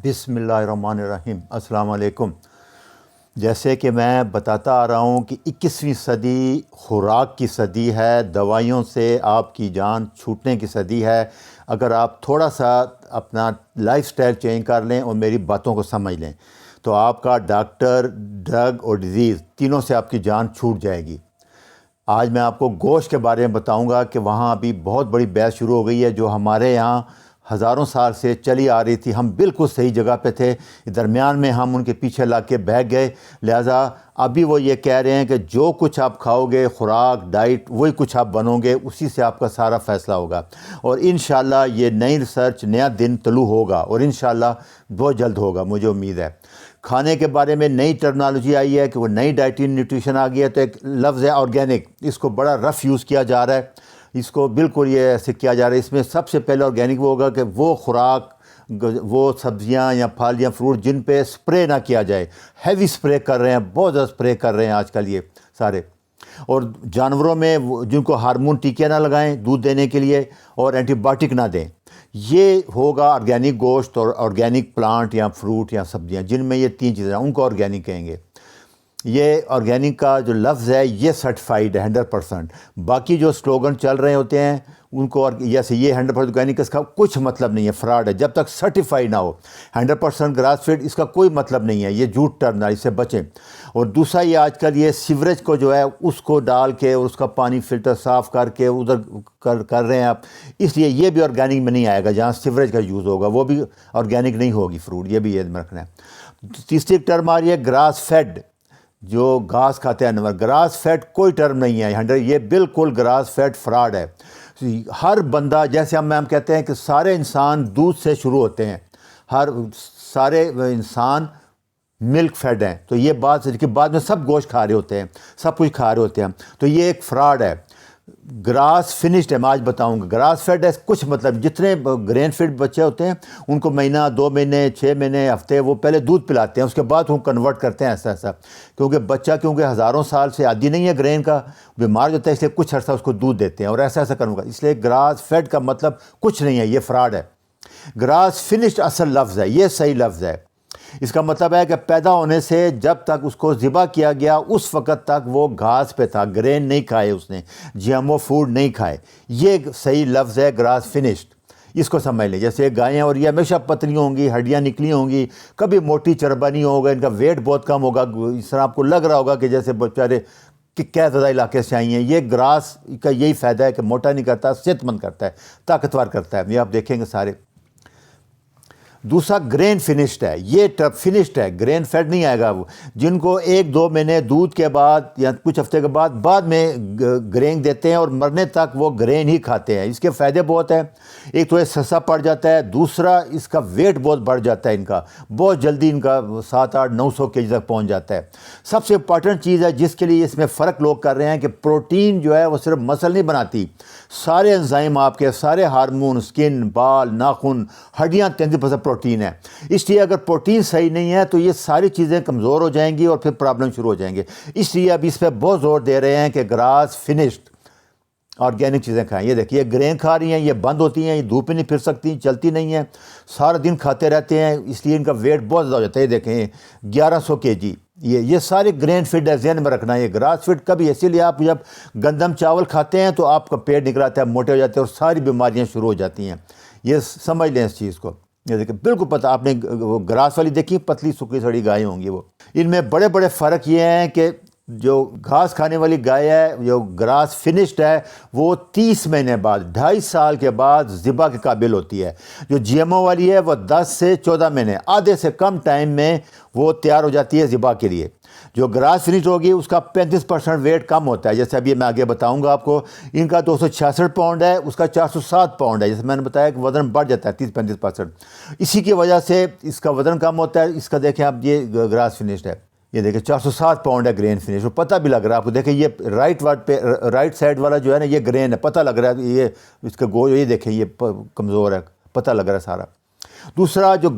بسم اللہ الرحمن الرحیم۔ السلام علیکم۔ جیسے کہ میں بتاتا آ رہا ہوں کہ 21ویں صدی خوراک کی صدی ہے، دوائیوں سے آپ کی جان چھوٹنے کی صدی ہے۔ اگر آپ تھوڑا سا اپنا لائف سٹائل چینج کر لیں اور میری باتوں کو سمجھ لیں تو آپ کا ڈاکٹر، ڈرگ اور ڈیزیز تینوں سے آپ کی جان چھوٹ جائے گی۔ آج میں آپ کو گوشت کے بارے میں بتاؤں گا کہ وہاں ابھی بہت بڑی بحث شروع ہو گئی ہے جو ہمارے یہاں ہزاروں سال سے چلی آ رہی تھی۔ ہم بالکل صحیح جگہ پہ تھے، درمیان میں ہم ان کے پیچھے لگ کے بہک گئے، لہٰذا ابھی وہ یہ کہہ رہے ہیں کہ جو کچھ آپ کھاؤ گے، خوراک، ڈائٹ، وہی کچھ آپ بنو گے، اسی سے آپ کا سارا فیصلہ ہوگا۔ اور انشاءاللہ یہ نئی ریسرچ، نیا دن طلوع ہوگا اور انشاءاللہ بہت جلد ہوگا، مجھے امید ہے۔ کھانے کے بارے میں نئی ٹرمنالوجی آئی ہے کہ وہ نئی ڈائٹین نیوٹریشن آ گئی ہے، تو ایک لفظ ہے آرگینک، اس کو بڑا رف یوز کیا جا رہا ہے، اس کو بالکل یہ ایسے کیا جا رہا ہے۔ اس میں سب سے پہلے آرگینک وہ ہوگا کہ وہ خوراک، وہ سبزیاں یا پھل یا فروٹ جن پہ سپرے نہ کیا جائے۔ ہیوی سپرے کر رہے ہیں، بہت زیادہ سپرے کر رہے ہیں آج کل یہ سارے۔ اور جانوروں میں جن کو ہارمون ٹیکے نہ لگائیں دودھ دینے کے لیے اور اینٹی بائیوٹک نہ دیں، یہ ہوگا آرگینک گوشت اور آرگینک پلانٹ یا فروٹ یا سبزیاں، جن میں یہ تین چیزیں ہیں، ان کو آرگینک کہیں گے۔ یہ آرگینک کا جو لفظ ہے یہ سرٹیفائیڈ ہے 100%۔ باقی جو سلوگن چل رہے ہوتے ہیں ان کو، جیسے یہ 100% آرگینک، اس کا کچھ مطلب نہیں ہے، فراڈ ہے جب تک سرٹیفائی نہ ہو۔ 100% گراس فیڈ، اس کا کوئی مطلب نہیں ہے، یہ جھوٹ ٹرنا، اس سے بچیں۔ اور دوسرا یہ آج کل یہ سیوریج کو جو ہے اس کو ڈال کے اور اس کا پانی فلٹر صاف کر کے ادھر کر رہے ہیں آپ، اس لیے یہ بھی آرگینک میں نہیں آئے گا۔ جہاں سیوریج کا یوز ہوگا وہ بھی آرگینک نہیں ہوگی فروٹ، یہ بھی یاد میں رکھنا ہے۔ تیسری ٹرم آ رہی ہے گراس فیڈ، جو گھاس کھاتے ہیں جانور۔ گراس فیڈ کوئی ٹرم نہیں ہے 100، یہ بالکل گراس فیڈ فراڈ ہے۔ ہر بندہ، جیسے ہم کہتے ہیں کہ سارے انسان دودھ سے شروع ہوتے ہیں، سارے انسان ملک فیڈ ہیں، تو یہ بات کہ بعد میں سب گوشت کھا رہے ہوتے ہیں، سب کچھ کھا رہے ہوتے ہیں، تو یہ ایک فراڈ ہے۔ گراس فنشڈ ہے، میں آج بتاؤں گا۔ گراس فیڈ ہے کچھ مطلب، جتنے گرین فیڈ بچے ہوتے ہیں ان کو مہینہ، 2 مہینے، 6 مہینے، ہفتے وہ پہلے دودھ پلاتے ہیں، اس کے بعد وہ کنورٹ کرتے ہیں ایسا، کیونکہ بچہ ہزاروں سال سے عادی نہیں ہے گرین کا، بیمار ہوتا ہے، اس لیے کچھ عرصہ اس کو دودھ دیتے ہیں اور ایسا کروں، اس لیے گراس فیڈ کا مطلب کچھ نہیں ہے، یہ فراڈ ہے۔ گراس فنشڈ اصل لفظ ہے، یہ صحیح لفظ ہے۔ اس کا مطلب ہے کہ پیدا ہونے سے جب تک اس کو ذبح کیا گیا اس وقت تک وہ گھاس پہ تھا، گرین نہیں کھائے، اس نے جی ایم او فوڈ نہیں کھائے، یہ صحیح لفظ ہے گراس فنشڈ۔ اس کو سمجھ لیں۔ جیسے گائیں اور یہ ہمیشہ پتلی ہوں گی، ہڈیاں نکلی ہوں گی، کبھی موٹی چربا نہیں ہوگا، ان کا ویٹ بہت کم ہوگا، اس طرح آپ کو لگ رہا ہوگا کہ جیسے بیچارے کہ کیا زیادہ علاقے سے آئی ہیں۔ یہ گراس کا یہی فائدہ ہے کہ موٹا نہیں کرتا، صحت مند کرتا ہے، طاقتور کرتا ہے، یہ آپ دیکھیں گے سارے۔ دوسرا گرین فنشڈ ہے، یہ فنشڈ ہے، گرین فیڈ نہیں آئے گا۔ وہ جن کو 1-2 مہینے دودھ کے بعد یا کچھ ہفتے کے بعد میں گرین دیتے ہیں اور مرنے تک وہ گرین ہی کھاتے ہیں۔ اس کے فائدے بہت ہیں، ایک تو یہ سستا پڑ جاتا ہے، دوسرا اس کا ویٹ بہت بڑھ جاتا ہے، ان کا بہت جلدی ان کا 700-800-900 kg تک پہنچ جاتا ہے۔ سب سے امپارٹنٹ چیز ہے جس کے لیے اس میں فرق لوگ کر رہے ہیں کہ پروٹین جو ہے وہ صرف مسل نہیں بناتی، سارے انزائم، آپ کے سارے ہارمون، سکن، بال، ناخن، ہڈیاں، 33% پروٹین ہے۔ اس لیے اگر پروٹین صحیح نہیں ہے تو یہ ساری چیزیں کمزور ہو جائیں گی اور پھر پرابلم شروع ہو جائیں گے۔ اس لیے اب اس پہ بہت زور دے رہے ہیں کہ گراس فنشڈ آرگینک چیزیں کھائیں۔ یہ دیکھیے گرین کھا رہی ہیں، یہ بند ہوتی ہیں، یہ دھوپ میں نہیں پھر سکتی، چلتی نہیں ہیں، سارا دن کھاتے رہتے ہیں، اس لیے ان کا ویٹ بہت زیادہ ہو جاتا ہے۔ یہ دیکھیں 1100 kg، یہ سارے گرین فیڈ ہے، ذہن میں رکھنا ہے۔ یہ گراس فیڈ کبھی، اسی لیے آپ جب گندم چاول کھاتے ہیں تو آپ کا پیٹ نکل آتا ہے، موٹے ہو جاتے ہیں اور ساری بیماریاں شروع ہو جاتی ہیں۔ یہ سمجھ لیں اس چیز کو۔ یہ دیکھیں بالکل پتہ، آپ نے وہ گراس والی دیکھی، پتلی سکی سڑی گائیں ہوں گی وہ۔ ان میں بڑے بڑے فرق یہ ہیں کہ جو گھاس کھانے والی گائے ہے، جو گراس فنشڈ ہے، وہ 30 مہینے بعد، 2.5 سال کے بعد ذبح کے قابل ہوتی ہے۔ جو جی ایم او والی ہے وہ 10 سے 14 مہینے، آدھے سے کم ٹائم میں وہ تیار ہو جاتی ہے ذبح کے لیے۔ جو گراس فنشڈ ہوگی اس کا 35% ویٹ کم ہوتا ہے، جیسے ابھی میں آگے بتاؤں گا آپ کو۔ ان کا 266 پاؤنڈ ہے، اس کا 407 پاؤنڈ ہے، جیسے میں نے بتایا کہ وزن بڑھ جاتا ہے 30-35%۔ اسی کی وجہ سے اس کا وزن کم ہوتا ہے۔ اس کا دیکھیں آپ، یہ گراس فنشڈ ہے، یہ دیکھیں 407 پاؤنڈ ہے گرین فنش، اور پتہ بھی لگ رہا ہے آپ کو۔ دیکھیں یہ رائٹ سائڈ والا جو ہے نا، یہ گرین ہے، پتہ لگ رہا ہے، یہ اس کا یہ دیکھیں یہ کمزور ہے، پتہ لگ رہا ہے سارا۔ دوسرا جو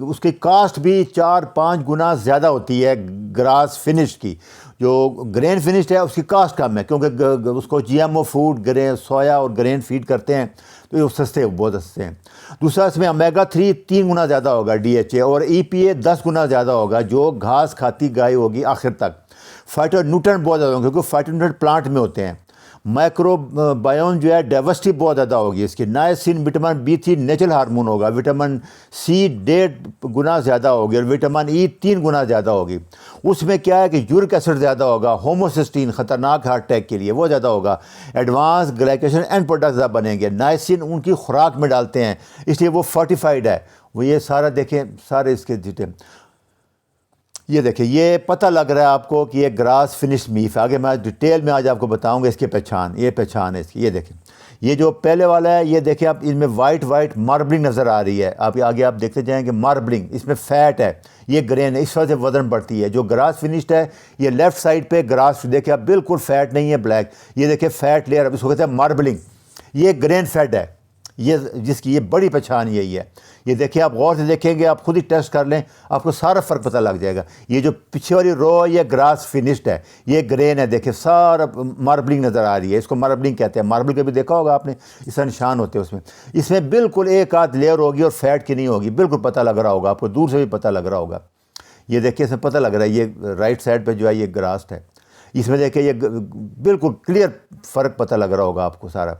اس کی کاسٹ بھی 4-5 گنا زیادہ ہوتی ہے گراس فنش کی۔ جو گرین فنشڈ ہے اس کی کاسٹ کم ہے، کیونکہ اس کو جی ایم او فوڈ، سویا اور گرین فیڈ کرتے ہیں، تو یہ سستے بہت سستے ہیں. دوسرا اس میں اومیگا 3 3 گنا زیادہ ہوگا DHA, اور EPA 10 گنا زیادہ ہوگا جو گھاس کھاتی گائے ہوگی آخر تک. فائٹو نیوٹرنٹ بہت زیادہ ہوں گے کیونکہ فائٹو نیوٹرنٹ پلانٹ میں ہوتے ہیں. مائکرو بایوم جو ہے ڈائیورسٹی بہت زیادہ ہوگی اس کی. Nicene vitamin B3 natural hormone ہوگا. وٹامن C 1.5 گنا زیادہ ہوگی, اور وٹامن E 3 گنا زیادہ ہوگی. اس میں کیا ہے کہ یورک ایسڈ زیادہ ہوگا. ہوموسسٹین خطرناک ہارٹ اٹیک کے لیے وہ زیادہ ہوگا. ایڈوانس گلائکیشن اینڈ پروڈکٹ زیادہ بنیں گے. نائسین ان کی خوراک میں ڈالتے ہیں اس لیے وہ فورٹیفائڈ ہے. وہ یہ سارا دیکھیں سارے اس کے ڈیٹیل. یہ دیکھیں یہ پتہ لگ رہا ہے آپ کو کہ یہ گراس فنش میف ہے. آگے میں ڈیٹیل میں آج آپ کو بتاؤں گا اس کی پہچان. یہ پہچان ہے اس کی. یہ دیکھیں یہ جو پہلے والا ہے یہ دیکھیں آپ ان میں وائٹ ماربلنگ نظر آ رہی ہے. آپ آگے آپ دیکھتے جائیں کہ ماربلنگ اس میں فیٹ ہے, یہ گرین ہے, اس وجہ سے وزن بڑھتی ہے. جو گراس فنشڈ ہے یہ لیفٹ سائڈ پہ گراس دیکھیں آپ بالکل فیٹ نہیں ہے بلیک. یہ دیکھیں فیٹ لیئر, اب اس کو کہتے ہیں ماربلنگ. یہ گرین فیڈ ہے, یہ جس کی یہ بڑی پہچان یہی ہے. یہ دیکھیں آپ غور سے دیکھیں گے, آپ خود ہی ٹیسٹ کر لیں, آپ کو سارا فرق پتہ لگ جائے گا. یہ جو پیچھے والی رو ہے یہ گراس فنشڈ ہے, یہ گرین ہے. دیکھیں سارا ماربلنگ نظر آ رہی ہے, اس کو ماربلنگ کہتے ہیں. ماربل کا بھی دیکھا ہوگا آپ نے, اس کا نشان ہوتے ہیں اس میں. اس میں بالکل ایک آدھ لیئر ہوگی اور فیٹ کی نہیں ہوگی, بالکل پتہ لگ رہا ہوگا آپ کو, دور سے بھی پتہ لگ رہا ہوگا. یہ دیکھیں اس میں پتہ لگ رہا ہے یہ رائٹ سائڈ پہ جو ہے یہ گراسٹ ہے. اس میں دیکھیں یہ بالکل کلیئر فرق پتہ لگ رہا ہوگا آپ کو سارا.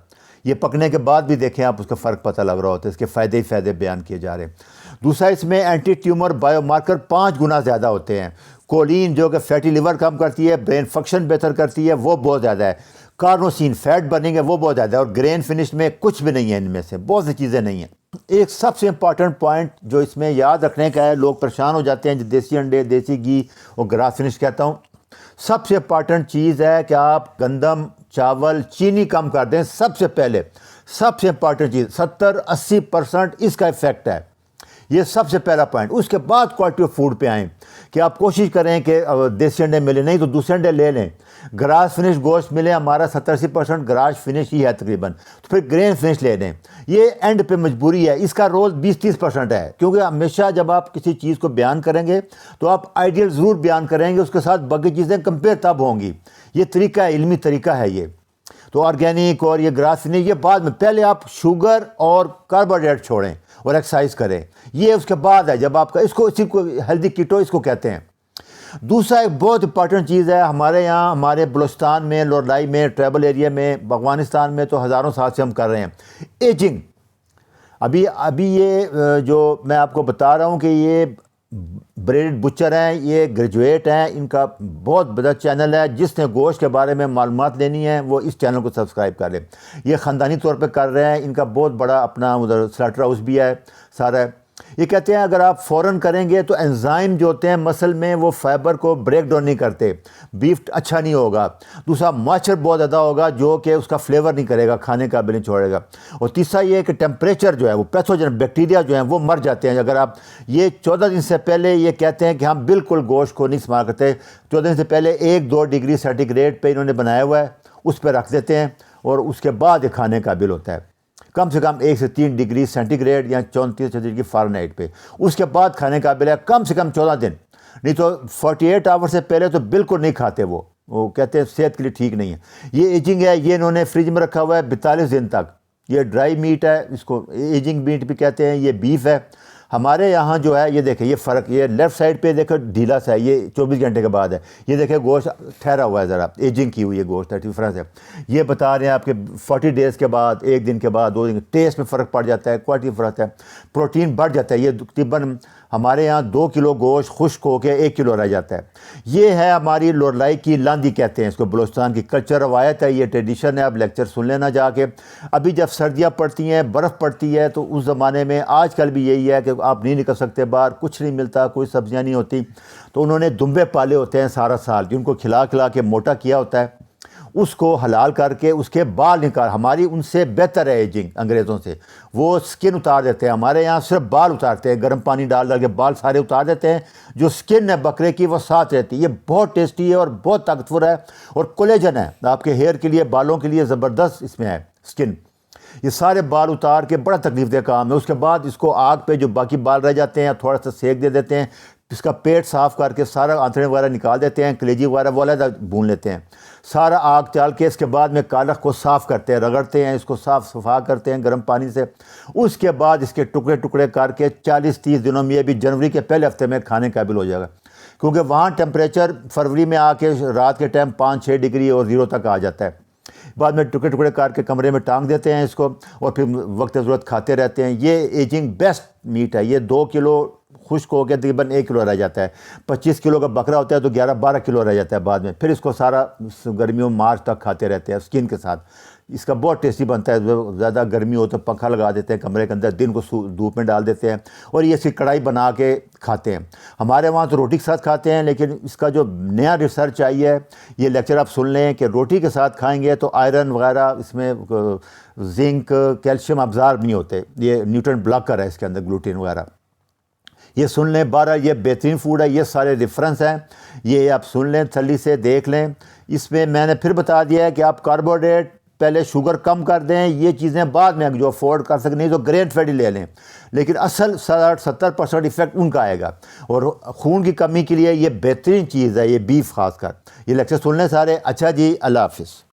یہ پکنے کے بعد بھی دیکھیں آپ اس کا فرق پتہ لگ رہا ہوتا ہے, اس کے فائدے ہی فائدے بیان کیے جا رہے ہیں. دوسرا اس میں اینٹی ٹیومر بایو مارکر 5 گنا زیادہ ہوتے ہیں. کولین جو کہ فیٹی لیور کم کرتی ہے, برین فنکشن بہتر کرتی ہے, وہ بہت زیادہ ہے. کارنوسین فیٹ برننگ ہے وہ بہت زیادہ ہے. اور گرین فنش میں کچھ بھی نہیں ہے, ان میں سے بہت سی چیزیں نہیں ہیں. ایک سب سے امپارٹنٹ پوائنٹ جو اس میں یاد رکھنے کا ہے, لوگ پریشان ہو جاتے ہیں جو دیسی انڈے, دیسی گھی اور گراس فنش کہتا ہوں, سب سے امپارٹنٹ چیز ہے کہ آپ گندم, چاول, چینی کم کر دیں. سب سے پہلے سب سے امپارٹنٹ چیز 70-80% اس کا افیکٹ ہے. یہ سب سے پہلا پوائنٹ. اس کے بعد کوالٹی آف فوڈ پہ آئیں کہ آپ کوشش کریں کہ دیسی انڈے ملے, نہیں تو دوسرے انڈے لے لیں. گراس فنش گوشت ملے, ہمارا 70-80% گراس فنش ہی ہے تقریباً, تو پھر گرین فنش لے لیں. یہ اینڈ پہ مجبوری ہے, اس کا رول 20-30% ہے. کیونکہ ہمیشہ جب آپ کسی چیز کو بیان کریں گے تو آپ آئیڈیل ضرور بیان کریں گے, اس کے ساتھ باقی چیزیں کمپیئر تب ہوں گی. یہ طریقہ ہے, علمی طریقہ ہے یہ. تو آرگینک اور یہ گراس فنش یہ بعد میں, پہلے آپ شوگر اور کاربوہائیڈریٹ چھوڑیں اور ایکسرسائز کریں, یہ اس کے بعد ہے جب آپ کا, اس کو اسی کو ہیلدی کیٹو اس کو کہتے ہیں. دوسرا ایک بہت امپارٹنٹ چیز ہے ہمارے یہاں, ہمارے بلوچستان میں, لورائی میں, ٹرائبل ایریا میں, افغانستان میں تو ہزاروں سال سے ہم کر رہے ہیں ایجنگ. ابھی یہ جو میں آپ کو بتا رہا ہوں کہ یہ بریڈ بچر ہیں, یہ گریجویٹ ہیں, ان کا بہت بڑا چینل ہے. جس نے گوشت کے بارے میں معلومات لینی ہے وہ اس چینل کو سبسکرائب کر لیں. یہ خاندانی طور پہ کر رہے ہیں, ان کا بہت بڑا اپنا ادھر سلاٹر ہاؤس بھی ہے سارا ہے. یہ کہتے ہیں اگر آپ فوراً کریں گے تو انزائم جو ہوتے ہیں مسل میں وہ فائبر کو بریک ڈاؤن نہیں کرتے, بیف اچھا نہیں ہوگا. دوسرا مائسچر بہت زیادہ ہوگا جو کہ اس کا فلیور نہیں کرے گا, کھانے کا بھی نہیں چھوڑے گا. اور تیسرا یہ کہ ٹیمپریچر جو ہے وہ پیتھوجن بیکٹیریا جو ہیں وہ مر جاتے ہیں. اگر آپ یہ 14 دن سے پہلے یہ کہتے ہیں کہ ہم بالکل گوشت کو نہیں استعمال کرتے, 14 دن سے پہلے 1-2 ڈگری سینٹی گریڈ پہ انہوں نے بنایا ہوا ہے, اس پہ رکھ دیتے ہیں, اور اس کے بعد یہ کھانے کا بل ہوتا ہے کم سے کم 1 سے 3 ڈگری سینٹی گریڈ یا 34 ڈگری فارنہائٹ پہ. اس کے بعد کھانے کا بل ہے کم سے کم 14 دن, نہیں تو 48 آور سے پہلے تو بالکل نہیں کھاتے. وہ کہتے ہیں صحت کے لیے ٹھیک نہیں ہے. یہ ایجنگ ہے, یہ انہوں نے فریج میں رکھا ہوا ہے 42 دن تک. یہ ڈرائی میٹ ہے, اس کو ایجنگ میٹ بھی کہتے ہیں. یہ بیف ہے. ہمارے یہاں جو ہے یہ دیکھیں یہ فرق, یہ لیفٹ سائڈ پہ دیکھو ڈھیلا سا ہے, یہ 24 گھنٹے کے بعد ہے. یہ دیکھیں گوشت ٹھہرا ہوا ہے, ذرا ایجنگ کی ہوئی ہے گوشت, ڈفرینس ہے. یہ بتا رہے ہیں آپ کے 40 ڈیز کے بعد, 1 دن کے بعد, 2 دن, ٹیسٹ میں فرق پڑ جاتا ہے, کوالٹی فرق ہے, پروٹین بڑھ جاتا ہے. یہ تقریباً ہمارے یہاں 2 کلو گوشت خشک ہو کے 1 کلو رہ جاتا ہے. یہ ہے ہماری لورائی کی لاندی کہتے ہیں اس کو, بلوچستان کی کلچر روایت ہے, یہ ٹریڈیشن ہے. آپ لیکچر سن لینا جا کے. ابھی جب سردیاں پڑتی ہیں, برف پڑتی ہے, تو اس زمانے میں, آج کل بھی یہی ہے کہ آپ نہیں نکل سکتے باہر, کچھ نہیں ملتا, کوئی سبزیاں نہیں ہوتی, تو انہوں نے دمبے پالے ہوتے ہیں سارا سال, جن کو کھلا کے موٹا کیا ہوتا ہے, اس کو حلال کر کے اس کے بال نکال. ہماری ان سے بہتر ہے ایجنگ انگریزوں سے. وہ سکن اتار دیتے ہیں, ہمارے یہاں صرف بال اتارتے ہیں, گرم پانی ڈال کے بال سارے اتار دیتے ہیں. جو سکن ہے بکرے کی وہ ساتھ رہتی ہے. یہ بہت ٹیسٹی ہے اور بہت طاقتور ہے, اور کولیجن ہے آپ کے ہیئر کے لیے, بالوں کے لیے زبردست اس میں ہے سکن. یہ سارے بال اتار کے بڑا تکلیف دہ کام ہے. اس کے بعد اس کو آگ پہ جو باقی بال رہ جاتے ہیں تھوڑا سا سیک دے دیتے ہیں, اس کا پیٹ صاف کر کے سارا آنتڑے وغیرہ نکال دیتے ہیں، کلیجی وغیرہ وہ علیحدہ بھون لیتے ہیں، سارا آگ چال کے اس کے بعد میں کالخ کو صاف کرتے ہیں، رگڑتے ہیں، اس کو صاف صفا کرتے ہیں گرم پانی سے، اس کے بعد اس کے ٹکڑے ٹکڑے کر کے 40-30 دنوں میں، یہ بھی جنوری کے پہلے ہفتے میں کھانے قابل ہو جائے گا، کیونکہ وہاں ٹیمپریچر فروری میں آ کے رات کے ٹائم 5-6 ڈگری اور 0 تک آ جاتا ہے۔ بعد میں ٹکڑے ٹکڑے کر کے کمرے میں ٹانگ دیتے ہیں اس کو، اور پھر وقت ضرورت کھاتے رہتے ہیں۔ یہ ایجنگ بیسٹ میٹ ہے۔ یہ 2 کلو خشک ہو کے تقریباً 1 کلو رہ جاتا ہے۔ 25 کلو کا بکرا ہوتا ہے تو 11-12 کلو رہ جاتا ہے بعد میں۔ پھر اس کو سارا گرمیوں مارچ تک کھاتے رہتے ہیں اسکن کے ساتھ۔ اس کا بہت ٹیسٹی بنتا ہے۔ زیادہ گرمی ہو تو پنکھا لگا دیتے ہیں کمرے کے اندر، دن کو دھوپ میں ڈال دیتے ہیں، اور یہ اسی کڑھائی بنا کے کھاتے ہیں۔ ہمارے وہاں تو روٹی کے ساتھ کھاتے ہیں، لیکن اس کا جو نیا ریسرچ آئی ہے، یہ لیکچر آپ سن لیں کہ روٹی کے ساتھ کھائیں گے تو آئرن وغیرہ اس میں، زنک، کیلشیم ابزارب نہیں ہوتے، یہ نیوٹرن بلاکر ہے اس کے اندر، گلوٹین وغیرہ۔ یہ سن لیں، 12 یہ بہترین فوڈ ہے، یہ سارے ریفرنس ہیں، یہ آپ سن لیں، تسلی سے دیکھ لیں۔ اس میں میں نے پھر بتا دیا ہے کہ آپ کاربوہائیڈریٹ پہلے شوگر کم کر دیں، یہ چیزیں بعد میں جو افورڈ کر سکیں، نہیں تو گرین فیٹی لے لیں، لیکن اصل 60-70% ایفیکٹ ان کا آئے گا۔ اور خون کی کمی کے لیے یہ بہترین چیز ہے، یہ بیف خاص کر۔ یہ لیکچر سن لیں سارے۔ اچھا جی، اللہ حافظ۔